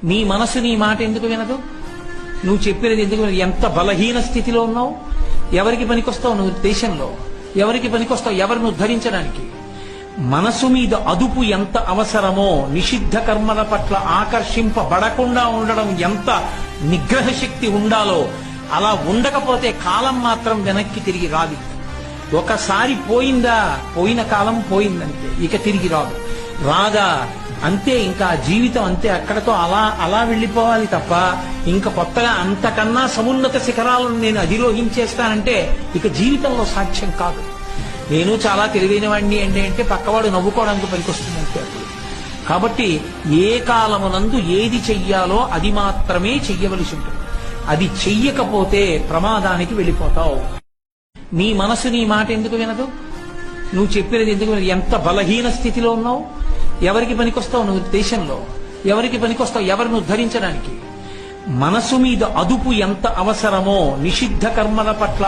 నీ మనసు నీ మాట ఎందుకు వినదు? నువ్వు చెప్పినది ఎందుకు వినదు? ఎంత బలహీన స్థితిలో ఉన్నావు? ఎవరికి పనికొస్తావు నువ్వు దేశంలో? ఎవరికి పనికొస్తావు? ఎవరిని ఉద్ధరించడానికి? మనసు మీద అదుపు ఎంత అవసరమో, నిషిద్ధ కర్మల పట్ల ఆకర్షింపబడకుండా ఉండడం ఎంత నిగ్రహ శక్తి ఉండాలో, అలా ఉండకపోతే కాలం మాత్రం వెనక్కి తిరిగి రాదు. ఒకసారి పోయిందా, పోయిన కాలం పోయిందంతే, ఇక తిరిగి రాదు. రాదా అంతే, ఇంకా జీవితం అంతే, అక్కడతో అలా అలా వెళ్ళిపోవాలి తప్ప ఇంకా కొత్తగా అంతకన్నా సమున్నత శిఖరాలను నేను అధిరోహించేస్తానంటే ఇక జీవితంలో సాధ్యం కాదు. నేను చాలా తెలివైన వాడిని అంటే పక్కవాడు నవ్వుకోవడానికి పనికొస్తుందంటే అప్పుడు. కాబట్టి ఏ కాలమునందు ఏది చెయ్యాలో అది మాత్రమే చెయ్యవలసి ఉంటుంది. అది చెయ్యకపోతే ప్రమాదానికి వెళ్ళిపోతావు. నీ మనసు నీ మాట ఎందుకు వినదు? నువ్వు చెప్పినది ఎందుకు వినదు? ఎంత బలహీన స్థితిలో ఉన్నావు? ఎవరికి పనికొస్తావు నువ్వు దేశంలో? ఎవరికి పనికొస్తావు? ఎవరిని ఉద్ధరించడానికి? మనసు మీద అదుపు ఎంత అవసరమో, నిషిద్ధ కర్మల పట్ల